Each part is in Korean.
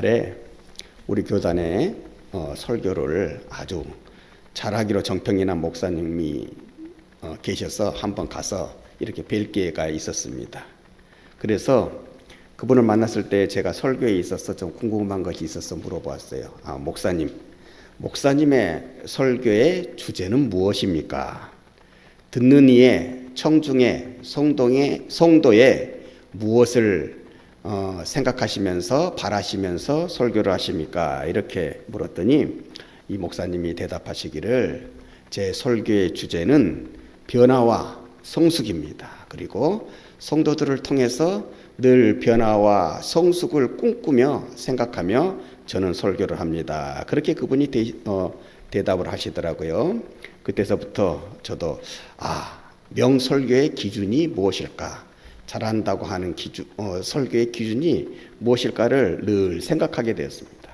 옛날에 우리 교단에 설교를 아주 잘하기로 정평이 난 목사님이 계셔서 한번 가서 이렇게 뵐 기회가 있었습니다. 그래서 그분을 만났을 때 제가 설교에 있어서 좀 궁금한 것이 있어서 물어보았어요. 목사님의 설교의 주제는 무엇입니까? 듣는 이의 청중의 성도의 무엇을 생각하시면서 바라시면서 설교를 하십니까? 이렇게 물었더니 이 목사님이 대답하시기를 제 설교의 주제는 변화와 성숙입니다. 그리고 성도들을 통해서 늘 변화와 성숙을 꿈꾸며 생각하며 저는 설교를 합니다. 그렇게 그분이 대답을 하시더라고요. 그때서부터 저도 명설교의 기준이 무엇일까? 잘한다고 하는 설교의 기준이 무엇일까를 늘 생각하게 되었습니다.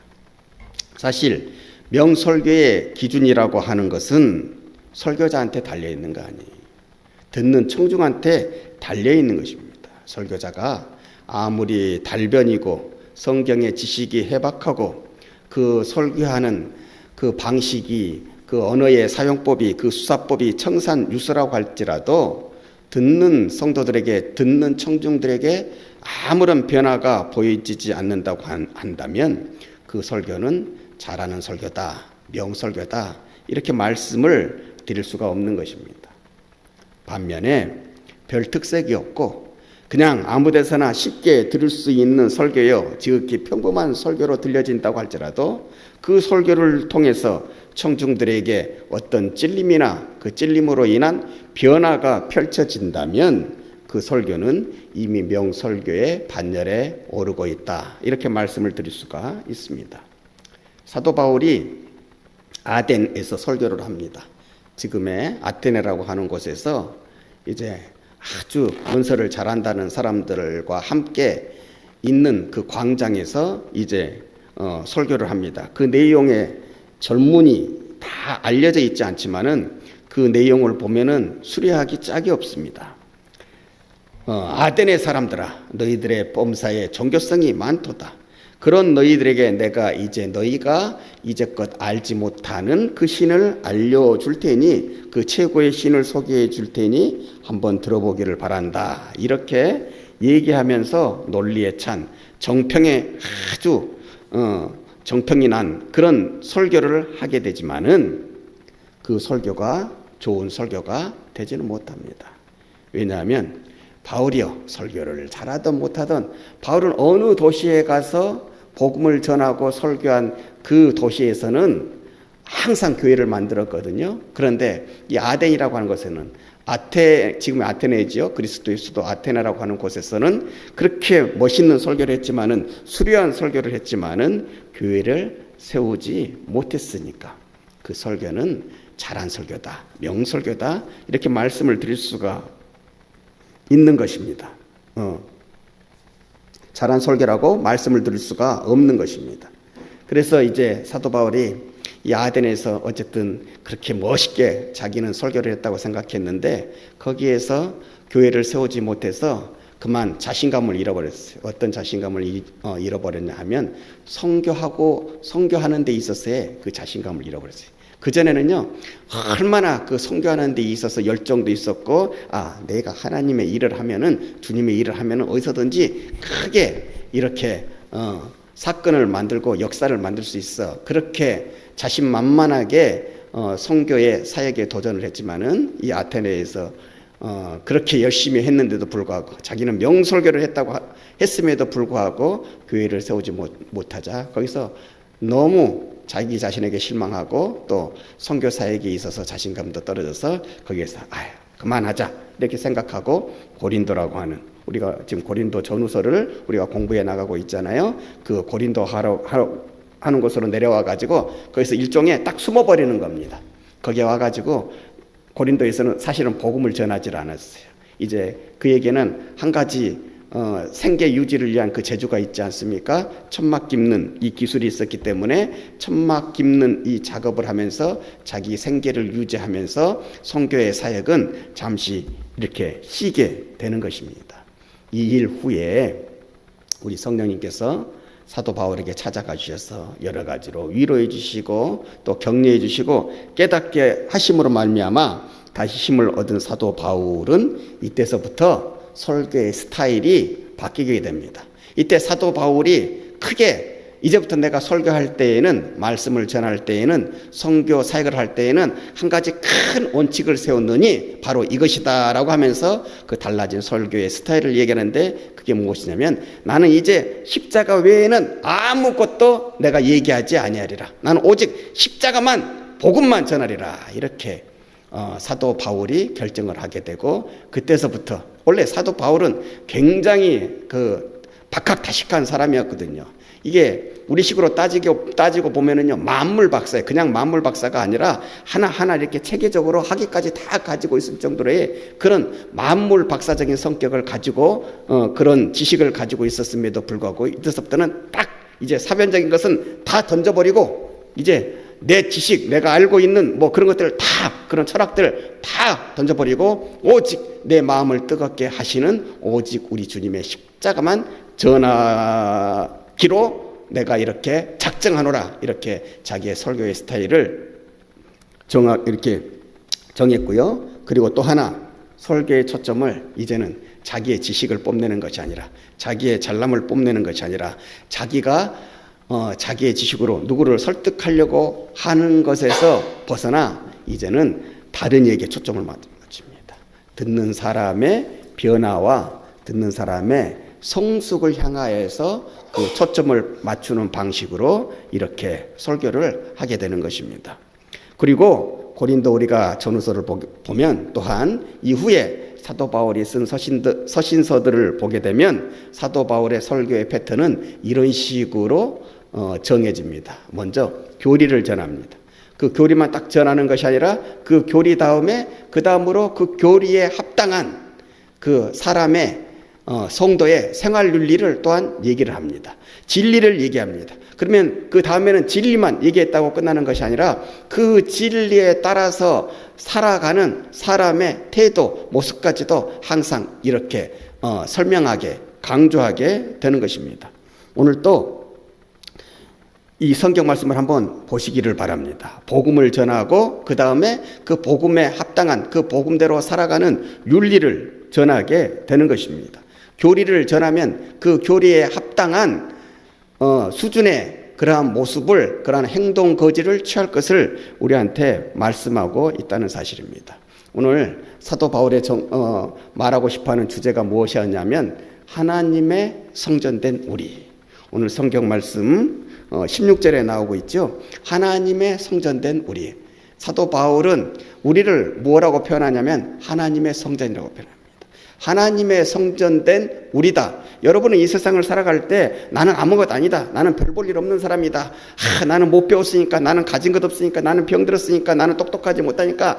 사실 명설교의 기준이라고 하는 것은 설교자한테 달려있는 거 아니에요. 듣는 청중한테 달려있는 것입니다. 설교자가 아무리 달변이고 성경의 지식이 해박하고 그 설교하는 그 방식이 그 언어의 사용법이 그 수사법이 청산유수라고 할지라도 듣는 성도들에게 듣는 청중들에게 아무런 변화가 보이지 않는다고 한다면 그 설교는 잘하는 설교다, 명설교다 이렇게 말씀을 드릴 수가 없는 것입니다. 반면에 별 특색이 없고 그냥 아무 데서나 쉽게 들을 수 있는 설교요 지극히 평범한 설교로 들려진다고 할지라도 그 설교를 통해서 청중들에게 어떤 찔림이나 그 찔림으로 인한 변화가 펼쳐진다면 그 설교는 이미 명설교의 반열에 오르고 있다. 이렇게 말씀을 드릴 수가 있습니다. 사도 바울이 아덴에서 설교를 합니다. 지금의 아테네라고 하는 곳에서 이제 아주 문서를 잘한다는 사람들과 함께 있는 그 광장에서 이제 설교를 합니다. 그 내용의 전문이 다 알려져 있지 않지만은 그 내용을 보면은 수리하기 짝이 없습니다. 아테네 사람들아, 너희들의 범사에 종교성이 많도다. 그런 너희들에게 내가 너희가 이제껏 알지 못하는 그 신을 알려줄 테니 그 최고의 신을 소개해 줄 테니 한번 들어보기를 바란다. 이렇게 얘기하면서 논리에 찬 정평에 아주 정평이 난 그런 설교를 하게 되지만은 그 설교가 좋은 설교가 되지는 못합니다. 왜냐하면 바울이요 설교를 잘하든 못하든 바울은 어느 도시에 가서 복음을 전하고 설교한 그 도시에서는 항상 교회를 만들었거든요. 그런데 이 아덴이라고 하는 곳에는 지금 아테네지요. 그리스도의 수도 아테네라고 하는 곳에서는 그렇게 멋있는 설교를 했지만은 수려한 설교를 했지만은 교회를 세우지 못했으니까 그 설교는 잘한 설교다, 명설교다 이렇게 말씀을 드릴 수가 있는 것입니다. 잘한 설교라고 말씀을 드릴 수가 없는 것입니다. 그래서 이제 사도 바울이 이 아덴에서 어쨌든 그렇게 멋있게 자기는 설교를 했다고 생각했는데 거기에서 교회를 세우지 못해서 그만 자신감을 잃어버렸어요. 어떤 자신감을 잃어버렸냐 하면 선교하는 데 있어서의 그 자신감을 잃어버렸어요. 그전에는요 얼마나 그 선교하는 데 있어서 열정도 있었고 내가 하나님의 일을 하면은 주님의 일을 하면은 어디서든지 크게 이렇게 사건을 만들고 역사를 만들 수 있어. 그렇게 자신만만하게 선교의 사역에 도전을 했지만은 이 아테네에서 그렇게 열심히 했는데도 불구하고 자기는 명설교를 했음에도 불구하고 교회를 세우지 못하자 거기서 너무 자기 자신에게 실망하고 또 선교 사역에 있어서 자신감도 떨어져서 거기에서 그만하자 이렇게 생각하고 고린도라고 하는 우리가 지금 고린도 전후서를 우리가 공부해 나가고 있잖아요. 그 고린도 하는 곳으로 내려와 가지고 거기서 일종의 딱 숨어버리는 겁니다. 거기에 와가지고 고린도에서는 사실은 복음을 전하지 않았어요. 이제 그에게는 한 가지 생계 유지를 위한 그 재주가 있지 않습니까? 천막 깁는 이 기술이 있었기 때문에 천막 깁는 이 작업을 하면서 자기 생계를 유지하면서 선교의 사역은 잠시 이렇게 쉬게 되는 것입니다. 이 일 후에 우리 성령님께서 사도 바울에게 찾아가 주셔서 여러 가지로 위로해 주시고 또 격려해 주시고 깨닫게 하심으로 말미암아 다시 힘을 얻은 사도 바울은 이때서부터 설교의 스타일이 바뀌게 됩니다. 이때 사도 바울이 크게 이제부터 내가 설교할 때에는, 말씀을 전할 때에는, 선교 사역을 할 때에는 한 가지 큰 원칙을 세웠느니 바로 이것이다 라고 하면서 그 달라진 설교의 스타일을 얘기하는데, 그게 무엇이냐면 나는 이제 십자가 외에는 아무것도 내가 얘기하지 아니하리라. 나는 오직 십자가만, 복음만 전하리라. 이렇게 사도 바울이 결정을 하게 되고, 그때서부터 원래 사도 바울은 굉장히 박학다식한 사람이었거든요. 이게 우리식으로 따지고 보면은요, 만물 박사예요. 그냥 만물 박사가 아니라 하나하나 이렇게 체계적으로 학위까지 다 가지고 있을 정도의 그런 만물 박사적인 성격을 가지고 그런 지식을 가지고 있었음에도 불구하고 이때서부터는 딱 이제 사변적인 것은 다 던져버리고 이제 내 지식, 내가 알고 있는 뭐 그런 것들을 다, 그런 철학들을 다 던져버리고 오직 내 마음을 뜨겁게 하시는 오직 우리 주님의 십자가만 전하기로 내가 이렇게 작정하노라. 이렇게 자기의 설교의 스타일을 이렇게 정했고요. 그리고 또 하나, 설교의 초점을 이제는 자기의 지식을 뽐내는 것이 아니라, 자기의 잘남을 뽐내는 것이 아니라, 자기가 자기의 지식으로 누구를 설득하려고 하는 것에서 벗어나 이제는 다른 이에게 초점을 맞춥니다. 듣는 사람의 변화와 듣는 사람의 성숙을 향하여서 그 초점을 맞추는 방식으로 이렇게 설교를 하게 되는 것입니다. 그리고 고린도 우리가 전후서를 보면 또한 이후에 사도 바울이 쓴 서신서들을 보게 되면 사도 바울의 설교의 패턴은 이런 식으로 정해집니다. 먼저 교리를 전합니다. 그 교리만 딱 전하는 것이 아니라 그 교리 다음에 그 다음으로 그 교리에 합당한 그 사람의 성도의 생활 윤리를 또한 얘기를 합니다. 진리를 얘기합니다. 그러면 그 다음에는 진리만 얘기했다고 끝나는 것이 아니라 그 진리에 따라서 살아가는 사람의 태도, 모습까지도 항상 이렇게 설명하게, 강조하게 되는 것입니다. 오늘 또 이 성경 말씀을 한번 보시기를 바랍니다. 복음을 전하고 그 다음에 그 복음에 합당한 그 복음대로 살아가는 윤리를 전하게 되는 것입니다. 교리를 전하면 그 교리에 합당한 수준의 그러한 모습을, 그러한 행동 거지를 취할 것을 우리한테 말씀하고 있다는 사실입니다. 오늘 사도 바울의 말하고 싶어하는 주제가 무엇이었냐면 하나님의 성전된 우리. 오늘 성경 말씀 16절에 나오고 있죠. 하나님의 성전된 우리. 사도 바울은 우리를 뭐라고 표현하냐면 하나님의 성전이라고 표현합니다. 하나님의 성전된 우리다. 여러분은 이 세상을 살아갈 때 나는 아무것도 아니다. 나는 별 볼 일 없는 사람이다. 나는 못 배웠으니까, 나는 가진 것 없으니까, 나는 병들었으니까, 나는 똑똑하지 못하니까,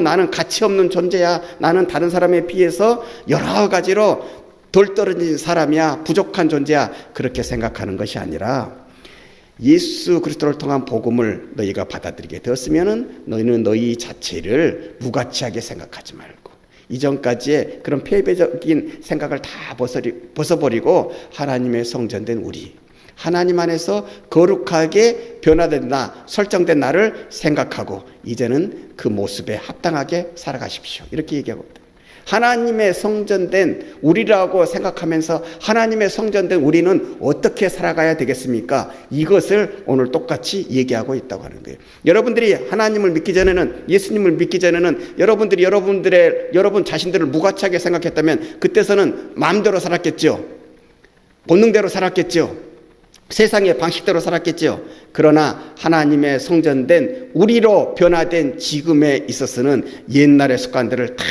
나는 가치 없는 존재야. 나는 다른 사람에 비해서 여러 가지로 덜 떨어진 사람이야. 부족한 존재야. 그렇게 생각하는 것이 아니라 예수 그리스도를 통한 복음을 너희가 받아들이게 되었으면 너희는 너희 자체를 무가치하게 생각하지 말고 이전까지의 그런 폐배적인 생각을 다 벗어버리고 하나님의 성전된 우리, 하나님 안에서 거룩하게 변화된 나, 설정된 나를 생각하고 이제는 그 모습에 합당하게 살아가십시오. 이렇게 얘기하고 있다. 하나님의 성전된 우리라고 생각하면서 하나님의 성전된 우리는 어떻게 살아가야 되겠습니까? 이것을 오늘 똑같이 얘기하고 있다고 하는 거예요. 여러분들이 하나님을 믿기 전에는, 예수님을 믿기 전에는 여러분들이 여러분 자신들을 무가치하게 생각했다면 그때서는 마음대로 살았겠죠. 본능대로 살았겠죠. 세상의 방식대로 살았겠죠. 그러나 하나님의 성전된 우리로 변화된 지금에 있어서는 옛날의 습관들을 다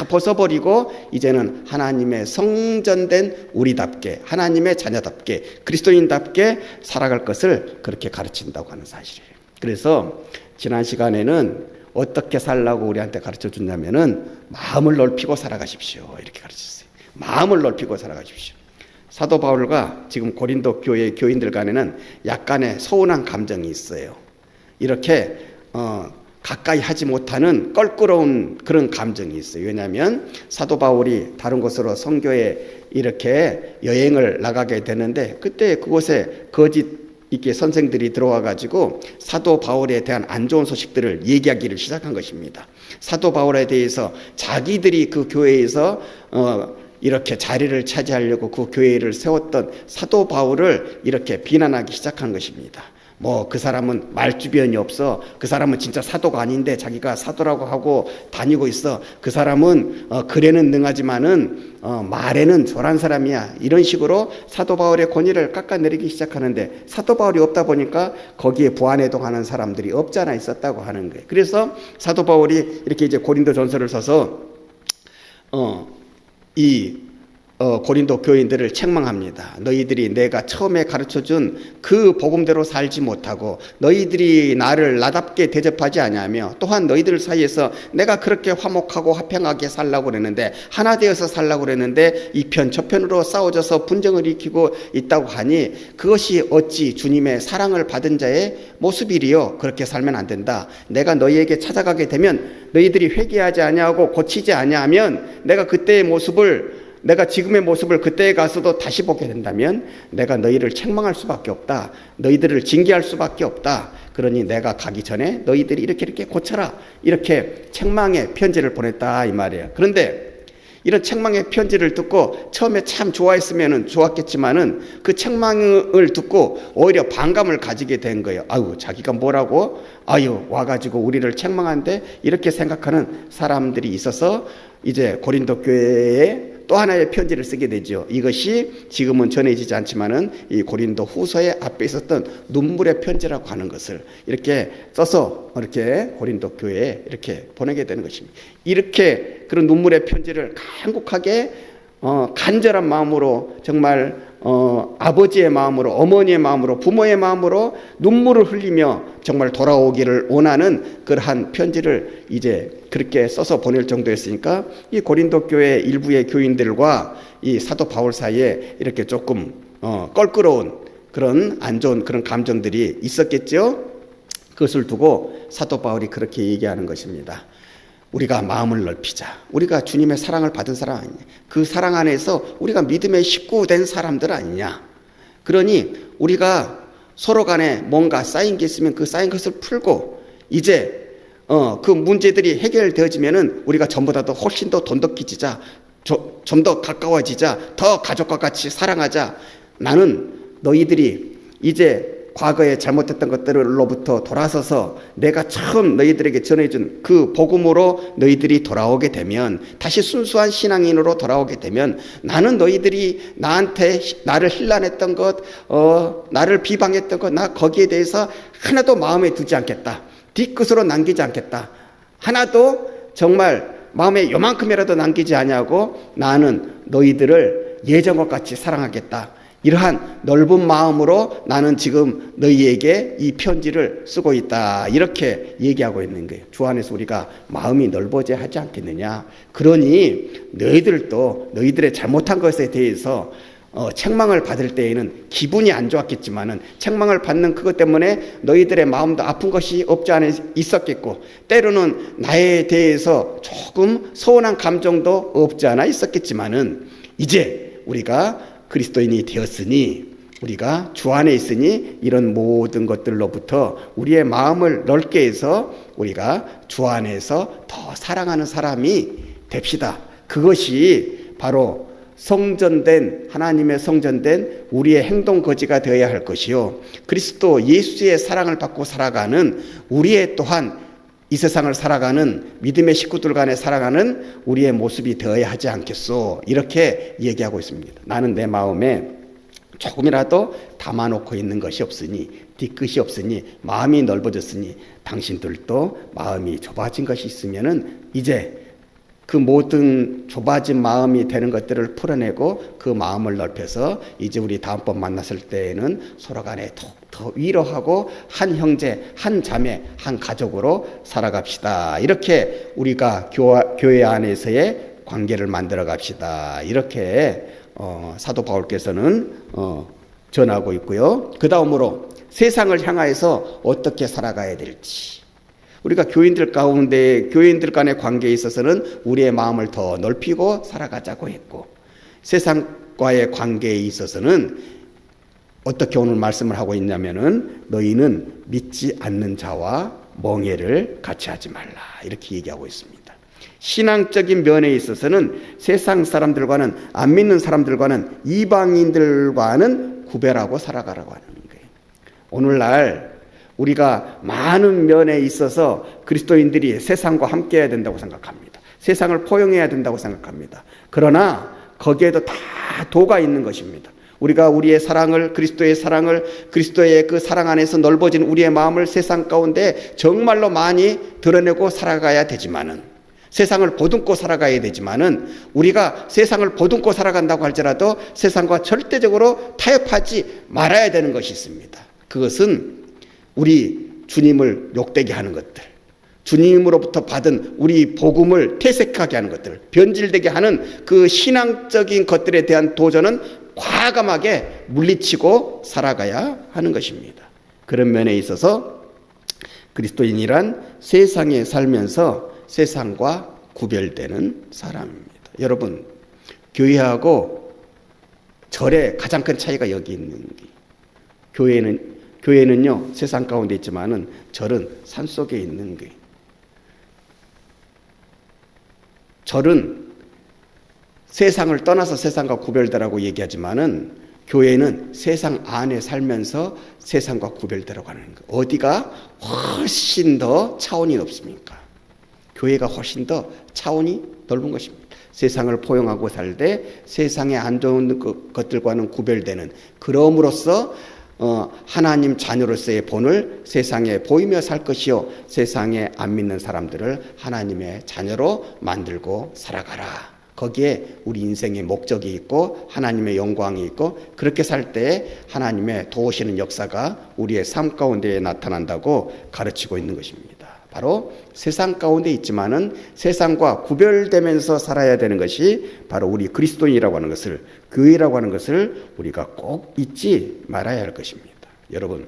벗어버리고 이제는 하나님의 성전된 우리답게, 하나님의 자녀답게, 그리스도인답게 살아갈 것을 그렇게 가르친다고 하는 사실이에요. 그래서 지난 시간에는 어떻게 살라고 우리한테 가르쳐 줬냐면은 마음을 넓히고 살아가십시오. 이렇게 가르쳤어요. 마음을 넓히고 살아가십시오. 사도 바울과 지금 고린도 교회 교인들 간에는 약간의 서운한 감정이 있어요. 이렇게 가까이 하지 못하는 껄끄러운 그런 감정이 있어요. 왜냐하면 사도 바울이 다른 곳으로 선교에 이렇게 여행을 나가게 되는데 그때 그곳에 거짓 이렇게 선생들이 들어와 가지고 사도 바울에 대한 안 좋은 소식들을 얘기하기를 시작한 것입니다. 사도 바울에 대해서 자기들이 그 교회에서 이렇게 자리를 차지하려고 그 교회를 세웠던 사도 바울을 이렇게 비난하기 시작한 것입니다. 뭐 그 사람은 말주변이 없어, 그 사람은 진짜 사도가 아닌데 자기가 사도라고 하고 다니고 있어, 그 사람은 글에는 능하지만은 말에는 조란 사람이야, 이런 식으로 사도 바울의 권위를 깎아내리기 시작하는데 사도 바울이 없다 보니까 거기에 부안해동하는 사람들이 없잖아 있었다고 하는 거예요. 그래서 사도 바울이 이렇게 이제 고린도 전서를 써서 고린도 교인들을 책망합니다. 너희들이 내가 처음에 가르쳐준 그 복음대로 살지 못하고 너희들이 나를 나답게 대접하지 아니하며 또한 너희들 사이에서 내가 그렇게 화목하고 화평하게 살라고 그랬는데 하나 되어서 살라고 그랬는데 이편 저편으로 싸워져서 분쟁을 일으키고 있다고 하니 그것이 어찌 주님의 사랑을 받은 자의 모습이리요. 그렇게 살면 안 된다. 내가 너희에게 찾아가게 되면 너희들이 회개하지 아니하고 고치지 아니하면 내가 지금의 모습을 그때에 가서도 다시 보게 된다면 내가 너희를 책망할 수밖에 없다. 너희들을 징계할 수밖에 없다. 그러니 내가 가기 전에 너희들이 이렇게 고쳐라. 이렇게 책망의 편지를 보냈다 이 말이에요. 그런데 이런 책망의 편지를 듣고 처음에 참 좋아했으면 좋았겠지만은 그 책망을 듣고 오히려 반감을 가지게 된 거예요. 아유, 자기가 뭐라고? 아유, 와가지고 우리를 책망한데 이렇게 생각하는 사람들이 있어서 이제 고린도 교회에 또 하나의 편지를 쓰게 되죠. 이것이 지금은 전해지지 않지만은 이 고린도 후서의 앞에 있었던 눈물의 편지라고 하는 것을 이렇게 써서 이렇게 고린도 교회에 이렇게 보내게 되는 것입니다. 이렇게 그런 눈물의 편지를 간곡하게 간절한 마음으로 정말 아버지의 마음으로, 어머니의 마음으로, 부모의 마음으로 눈물을 흘리며 정말 돌아오기를 원하는 그러한 편지를 이제 그렇게 써서 보낼 정도였으니까 이 고린도 교회 일부의 교인들과 이 사도 바울 사이에 이렇게 조금 껄끄러운 그런 안 좋은 그런 감정들이 있었겠죠. 그것을 두고 사도 바울이 그렇게 얘기하는 것입니다. 우리가 마음을 넓히자. 우리가 주님의 사랑을 받은 사람 아니냐. 그 사랑 안에서 우리가 믿음의 식구 된 사람들 아니냐. 그러니 우리가 서로 간에 뭔가 쌓인 게 있으면 그 쌓인 것을 풀고 이제 그 문제들이 해결되어지면은 우리가 전보다도 훨씬 더 돈독해지자. 좀 더 가까워지자. 더 가족과 같이 사랑하자. 나는 너희들이 이제 과거에 잘못했던 것들로부터 돌아서서 내가 처음 너희들에게 전해준 그 복음으로 너희들이 돌아오게 되면, 다시 순수한 신앙인으로 돌아오게 되면 나는 너희들이 나를 힐난했던 것, 나를 비방했던 것, 나 거기에 대해서 하나도 마음에 두지 않겠다. 뒤끝으로 남기지 않겠다. 하나도 정말 마음에 요만큼이라도 남기지 아니하고 나는 너희들을 예전과 같이 사랑하겠다. 이러한 넓은 마음으로 나는 지금 너희에게 이 편지를 쓰고 있다. 이렇게 얘기하고 있는 거예요. 주 안에서 우리가 마음이 넓어져야 하지 않겠느냐. 그러니 너희들도 너희들의 잘못한 것에 대해서 책망을 받을 때에는 기분이 안 좋았겠지만은 책망을 받는 그것 때문에 너희들의 마음도 아픈 것이 없지 않아 있었겠고, 때로는 나에 대해서 조금 서운한 감정도 없지 않아 있었겠지만은 이제 우리가 그리스도인이 되었으니, 우리가 주 안에 있으니 이런 모든 것들로부터 우리의 마음을 넓게 해서 우리가 주 안에서 더 사랑하는 사람이 됩시다. 그것이 바로 성전된, 하나님의 성전된 우리의 행동 거지가 되어야 할 것이요, 그리스도 예수의 사랑을 받고 살아가는 우리의 또한 이 세상을 살아가는 믿음의 식구들 간에 살아가는 우리의 모습이 되어야 하지 않겠소. 이렇게 얘기하고 있습니다. 나는 내 마음에 조금이라도 담아놓고 있는 것이 없으니, 뒤끝이 없으니, 마음이 넓어졌으니 당신들도 마음이 좁아진 것이 있으면은 이제 그 모든 좁아진 마음이 되는 것들을 풀어내고 그 마음을 넓혀서 이제 우리 다음번 만났을 때에는 서로 간에 더 위로하고 한 형제, 한 자매, 한 가족으로 살아갑시다. 이렇게 우리가 교회 안에서의 관계를 만들어 갑시다. 이렇게 사도 바울께서는 전하고 있고요. 그 다음으로 세상을 향하여서 어떻게 살아가야 될지, 우리가 교인들 가운데 교인들 간의 관계에 있어서는 우리의 마음을 더 넓히고 살아가자고 했고, 세상과의 관계에 있어서는 어떻게 오늘 말씀을 하고 있냐면은 너희는 믿지 않는 자와 멍해를 같이 하지 말라, 이렇게 얘기하고 있습니다. 신앙적인 면에 있어서는 세상 사람들과는, 안 믿는 사람들과는, 이방인들과는 구별하고 살아가라고 하는 거예요. 오늘날 우리가 많은 면에 있어서 그리스도인들이 세상과 함께 해야 된다고 생각합니다. 세상을 포용해야 된다고 생각합니다. 그러나 거기에도 다 도가 있는 것입니다. 우리가 우리의 사랑을, 그리스도의 사랑을, 그리스도의 그 사랑 안에서 넓어진 우리의 마음을 세상 가운데 정말로 많이 드러내고 살아가야 되지만은, 세상을 보듬고 살아가야 되지만은, 우리가 세상을 보듬고 살아간다고 할지라도 세상과 절대적으로 타협하지 말아야 되는 것이 있습니다. 그것은 우리 주님을 욕되게 하는 것들, 주님으로부터 받은 우리 복음을 퇴색하게 하는 것들, 변질되게 하는 그 신앙적인 것들에 대한 도전은 과감하게 물리치고 살아가야 하는 것입니다. 그런 면에 있어서 그리스도인이란 세상에 살면서 세상과 구별되는 사람입니다. 여러분, 교회하고 절의 가장 큰 차이가 여기 있는 게, 교회는요 세상 가운데 있지만은 절은 산 속에 있는 거예요. 절은 세상을 떠나서 세상과 구별되라고 얘기하지만은 교회는 세상 안에 살면서 세상과 구별되라고 하는 거예요. 어디가 훨씬 더 차원이 높습니까? 교회가 훨씬 더 차원이 넓은 것입니다. 세상을 포용하고 살 때 세상에 안 좋은 것들과는 구별되는, 그럼으로써 하나님 자녀로서의 본을 세상에 보이며 살 것이요, 세상에 안 믿는 사람들을 하나님의 자녀로 만들고 살아가라. 거기에 우리 인생의 목적이 있고 하나님의 영광이 있고, 그렇게 살 때 하나님의 도우시는 역사가 우리의 삶 가운데 나타난다고 가르치고 있는 것입니다. 바로 세상 가운데 있지만은 세상과 구별되면서 살아야 되는 것이 바로 우리 그리스도인이라고 하는 것을, 교회라고 하는 것을 우리가 꼭 잊지 말아야 할 것입니다. 여러분,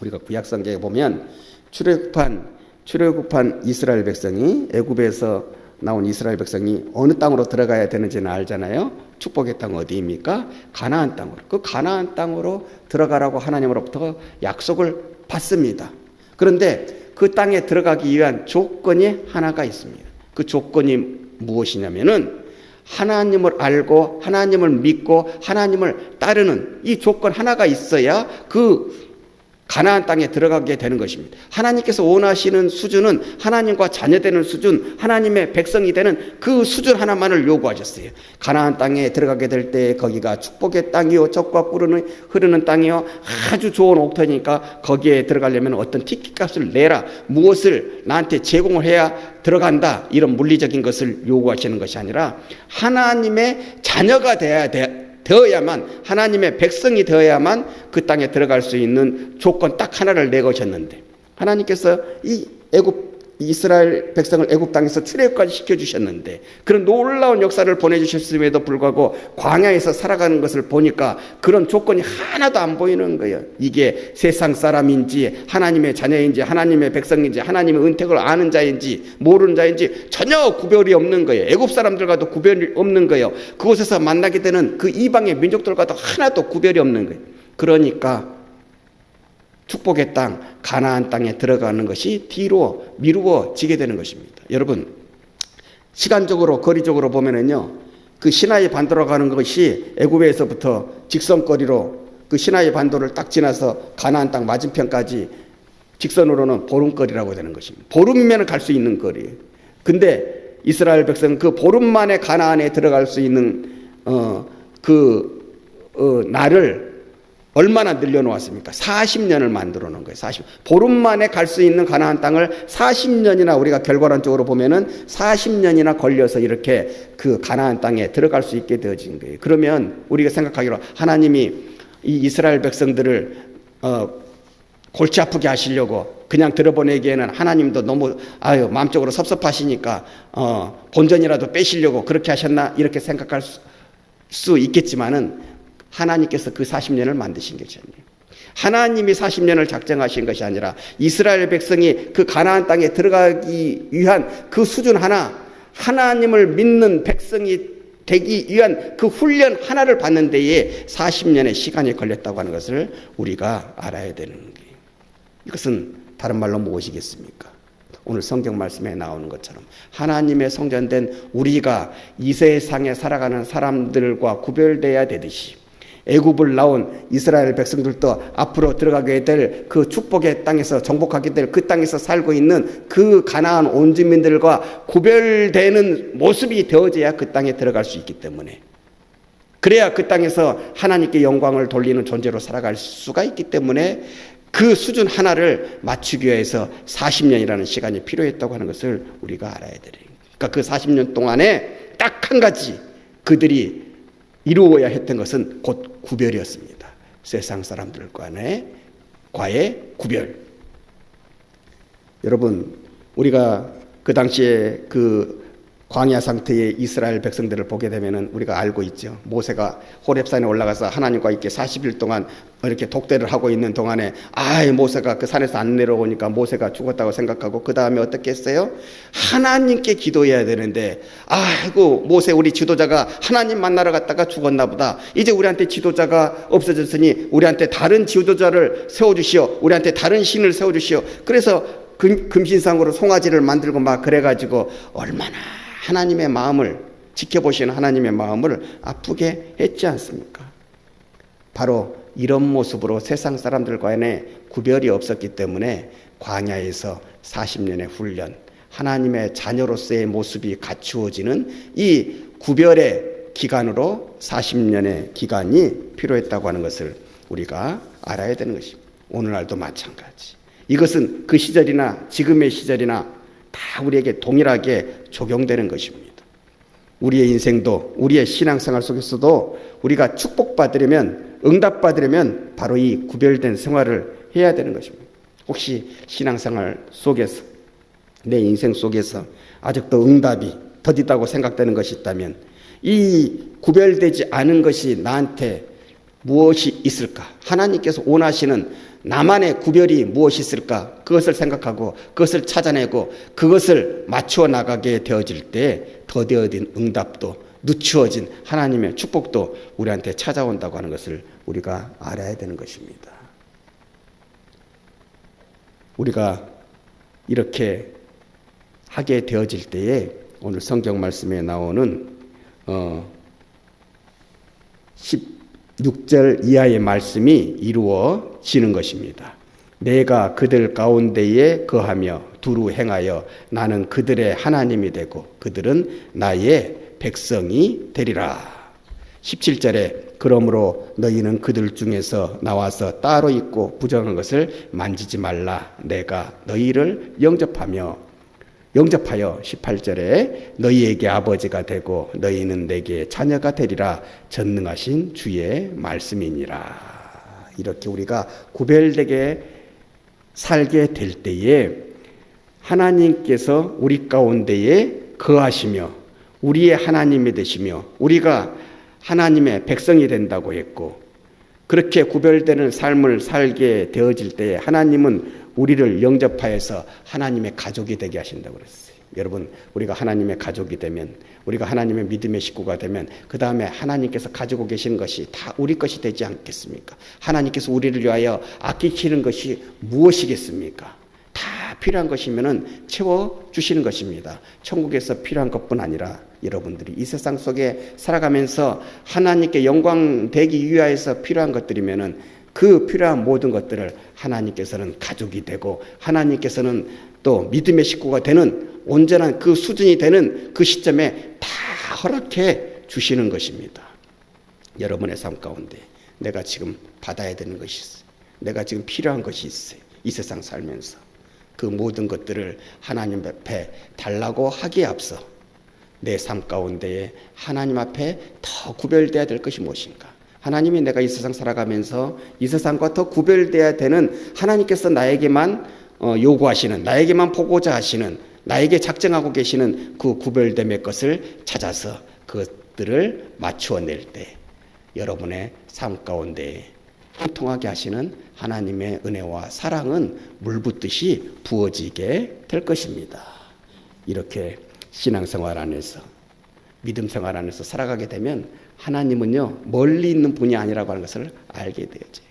우리가 구약성경에 보면 출애굽한 이스라엘 백성이, 애굽에서 나온 이스라엘 백성이 어느 땅으로 들어가야 되는지는 알잖아요. 축복의 땅 어디입니까? 가나안 땅으로. 그 가나안 땅으로 들어가라고 하나님으로부터 약속을 받습니다. 그런데 그 땅에 들어가기 위한 조건이 하나가 있습니다. 그 조건이 무엇이냐면은 하나님을 알고 하나님을 믿고 하나님을 따르는 이 조건 하나가 있어야 그 가나안 땅에 들어가게 되는 것입니다. 하나님께서 원하시는 수준은 하나님과 자녀되는 수준, 하나님의 백성이 되는 그 수준 하나만을 요구하셨어요. 가나안 땅에 들어가게 될 때 거기가 축복의 땅이요, 젖과 꿀이 흐르는 땅이요, 아주 좋은 옥토니까 거기에 들어가려면 어떤 티켓값을 내라, 무엇을 나한테 제공을 해야 들어간다, 이런 물리적인 것을 요구하시는 것이 아니라 하나님의 자녀가 되어야만, 하나님의 백성이 되어야만 그 땅에 들어갈 수 있는 조건 딱 하나를 내거셨는데, 하나님께서 이 이스라엘 백성을 애굽 땅에서 출애굽까지 시켜주셨는데, 그런 놀라운 역사를 보내주셨음에도 불구하고 광야에서 살아가는 것을 보니까 그런 조건이 하나도 안 보이는 거예요. 이게 세상 사람인지 하나님의 자녀인지 하나님의 백성인지 하나님의 은택을 아는 자인지 모르는 자인지 전혀 구별이 없는 거예요. 애굽 사람들과도 구별이 없는 거예요. 그곳에서 만나게 되는 그 이방의 민족들과도 하나도 구별이 없는 거예요. 그러니까 축복의 땅, 가나안 땅에 들어가는 것이 뒤로 미루어지게 되는 것입니다. 여러분, 시간적으로, 거리적으로 보면은요, 그 시나이 반도로 가는 것이 애굽에서부터 직선거리로 그 시나이 반도를 딱 지나서 가나안 땅 맞은편까지 직선으로는 보름거리라고 되는 것입니다. 보름이면 갈 수 있는 거리예요. 근데 이스라엘 백성은 그 보름 만에 가나안에 들어갈 수 있는 날을 얼마나 늘려놓았습니까? 40년을 만들어 놓은 거예요. 보름 만에 갈 수 있는 가나안 땅을 40년이나, 우리가 결과론적으로 보면은 40년이나 걸려서 이렇게 그 가나안 땅에 들어갈 수 있게 되어진 거예요. 그러면 우리가 생각하기로 하나님이 이 이스라엘 백성들을 골치 아프게 하시려고 그냥 들어보내기에는 하나님도 너무 마음적으로 섭섭하시니까 본전이라도 빼시려고 그렇게 하셨나, 이렇게 생각할 수 있겠지만은 하나님께서 그 40년을 만드신 것이 아니에요. 하나님이 40년을 작정하신 것이 아니라 이스라엘 백성이 그 가나안 땅에 들어가기 위한 그 수준 하나, 하나님을 믿는 백성이 되기 위한 그 훈련 하나를 받는 데에 40년의 시간이 걸렸다고 하는 것을 우리가 알아야 되는 거예요. 이것은 다른 말로 무엇이겠습니까? 오늘 성경 말씀에 나오는 것처럼 하나님의 성전된 우리가 이 세상에 살아가는 사람들과 구별되어야 되듯이 애굽을 나온 이스라엘 백성들도 앞으로 들어가게 될 그 축복의 땅에서 정복하게 될 그 땅에서 살고 있는 그 가나안 온 주민들과 구별되는 모습이 되어져야 그 땅에 들어갈 수 있기 때문에, 그래야 그 땅에서 하나님께 영광을 돌리는 존재로 살아갈 수가 있기 때문에 그 수준 하나를 맞추기 위해서 40년이라는 시간이 필요했다고 하는 것을 우리가 알아야 돼요. 그러니까 그 40년 동안에 딱 한 가지 그들이 이루어야 했던 것은 곧 구별이었습니다. 세상 사람들과의 구별. 여러분, 우리가 그 당시에 그 광야 상태의 이스라엘 백성들을 보게 되면은 우리가 알고 있죠. 모세가 호렙산에 올라가서 하나님과 있게 40일 동안 이렇게 독대를 하고 있는 동안에 모세가 그 산에서 안 내려오니까 모세가 죽었다고 생각하고 그 다음에 어떻게 했어요? 하나님께 기도해야 되는데 모세 우리 지도자가 하나님 만나러 갔다가 죽었나 보다. 이제 우리한테 지도자가 없어졌으니 우리한테 다른 지도자를 세워주시오. 우리한테 다른 신을 세워주시오. 그래서 금신상으로 송아지를 만들고 막 그래가지고 얼마나 하나님의 마음을 지켜보시는 하나님의 마음을 아프게 했지 않습니까? 바로 이런 모습으로 세상 사람들과의 구별이 없었기 때문에 광야에서 40년의 훈련, 하나님의 자녀로서의 모습이 갖추어지는 이 구별의 기간으로 40년의 기간이 필요했다고 하는 것을 우리가 알아야 되는 것입니다. 오늘날도 마찬가지. 이것은 그 시절이나 지금의 시절이나 다 우리에게 동일하게 적용되는 것입니다. 우리의 인생도 우리의 신앙생활 속에서도 우리가 축복받으려면, 응답받으려면 바로 이 구별된 생활을 해야 되는 것입니다. 혹시 신앙생활 속에서, 내 인생 속에서 아직도 응답이 더디다고 생각되는 것이 있다면 이 구별되지 않은 것이 나한테 무엇이 있을까? 하나님께서 원하시는 나만의 구별이 무엇이 있을까? 그것을 생각하고 그것을 찾아내고 그것을 맞추어 나가게 되어질 때 더디어진 응답도, 늦추어진 하나님의 축복도 우리한테 찾아온다고 하는 것을 우리가 알아야 되는 것입니다. 우리가 이렇게 하게 되어질 때에 오늘 성경 말씀에 나오는 16절 이하의 말씀이 이루어지는 것입니다. 내가 그들 가운데에 거하며 두루 행하여 나는 그들의 하나님이 되고 그들은 나의 백성이 되리라. 17절에 그러므로 너희는 그들 중에서 나와서 따로 있고 부정한 것을 만지지 말라. 내가 너희를 영접하여 18절에 너희에게 아버지가 되고 너희는 내게 자녀가 되리라. 전능하신 주의 말씀이니라. 이렇게 우리가 구별되게 살게 될 때에 하나님께서 우리 가운데에 거하시며 우리의 하나님이 되시며 우리가 하나님의 백성이 된다고 했고, 그렇게 구별되는 삶을 살게 되어질 때에 하나님은 우리를 영접하여서 하나님의 가족이 되게 하신다고 그랬어요. 여러분, 우리가 하나님의 가족이 되면, 우리가 하나님의 믿음의 식구가 되면 그 다음에 하나님께서 가지고 계시는 것이 다 우리 것이 되지 않겠습니까? 하나님께서 우리를 위하여 아끼시는 것이 무엇이겠습니까? 다 필요한 것이면은 채워주시는 것입니다. 천국에서 필요한 것뿐 아니라 여러분들이 이 세상 속에 살아가면서 하나님께 영광 되기 위하여서 필요한 것들이면은 그 필요한 모든 것들을 하나님께서는 가족이 되고 하나님께서는 또 믿음의 식구가 되는 온전한 그 수준이 되는 그 시점에 다 허락해 주시는 것입니다. 여러분의 삶 가운데 내가 지금 받아야 되는 것이 있어요. 내가 지금 필요한 것이 있어요. 이 세상 살면서 그 모든 것들을 하나님 앞에 달라고 하기에 앞서 내 삶 가운데에 하나님 앞에 더 구별되어야 될 것이 무엇인가? 하나님이 내가 이 세상 살아가면서 이 세상과 더 구별되어야 되는, 하나님께서 나에게만 요구하시는, 나에게만 보고자 하시는, 나에게 작정하고 계시는 그 구별됨의 것을 찾아서 그것들을 맞추어낼 때 여러분의 삶 가운데 통통하게 하시는 하나님의 은혜와 사랑은 물 붓듯이 부어지게 될 것입니다. 이렇게 신앙생활 안에서 믿음 생활 안에서 살아가게 되면 하나님은요 멀리 있는 분이 아니라고 하는 것을 알게 되죠.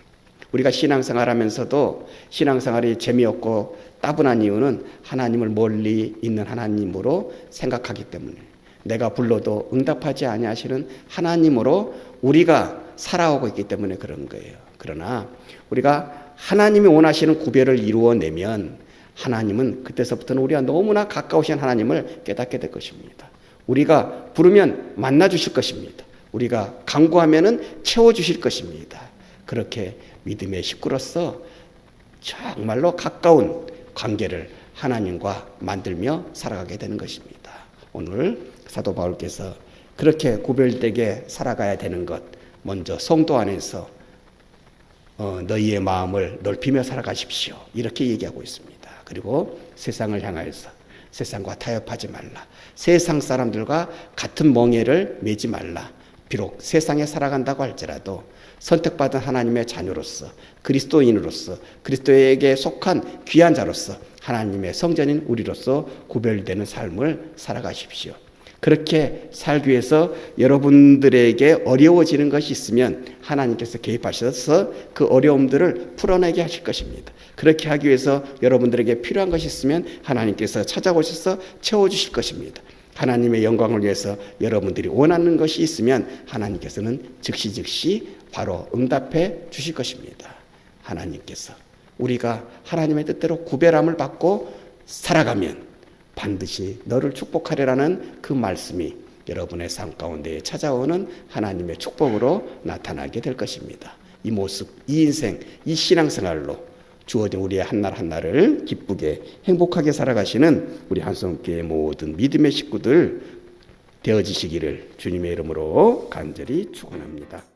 우리가 신앙생활 하면서도 신앙생활이 재미없고 따분한 이유는 하나님을 멀리 있는 하나님으로 생각하기 때문에 내가 불러도 응답하지 아니하시는 하나님으로 우리가 살아오고 있기 때문에 그런 거예요. 그러나 우리가 하나님이 원하시는 구별을 이루어내면 하나님은 그때서부터는 우리가 너무나 가까우신 하나님을 깨닫게 될 것입니다. 우리가 부르면 만나 주실 것입니다. 우리가 간구하면은 채워 주실 것입니다. 그렇게 믿음의 식구로서 정말로 가까운 관계를 하나님과 만들며 살아가게 되는 것입니다. 오늘 사도 바울께서 그렇게 구별되게 살아가야 되는 것, 먼저 성도 안에서 너희의 마음을 넓히며 살아가십시오. 이렇게 얘기하고 있습니다. 그리고 세상을 향하여서 세상과 타협하지 말라. 세상 사람들과 같은 멍에를 매지 말라. 비록 세상에 살아간다고 할지라도 선택받은 하나님의 자녀로서 그리스도인으로서 그리스도에게 속한 귀한 자로서 하나님의 성전인 우리로서 구별되는 삶을 살아가십시오. 그렇게 살기 위해서 여러분들에게 어려워지는 것이 있으면 하나님께서 개입하셔서 그 어려움들을 풀어내게 하실 것입니다. 그렇게 하기 위해서 여러분들에게 필요한 것이 있으면 하나님께서 찾아오셔서 채워주실 것입니다. 하나님의 영광을 위해서 여러분들이 원하는 것이 있으면 하나님께서는 즉시 바로 응답해 주실 것입니다. 하나님께서 우리가 하나님의 뜻대로 구별함을 받고 살아가면 반드시 너를 축복하리라는 그 말씀이 여러분의 삶 가운데 찾아오는 하나님의 축복으로 나타나게 될 것입니다. 이 모습, 이 인생, 이 신앙생활로 주어진 우리의 한날 한날을 기쁘게 행복하게 살아가시는 우리 한성교회 모든 믿음의 식구들 되어지시기를 주님의 이름으로 간절히 축원합니다.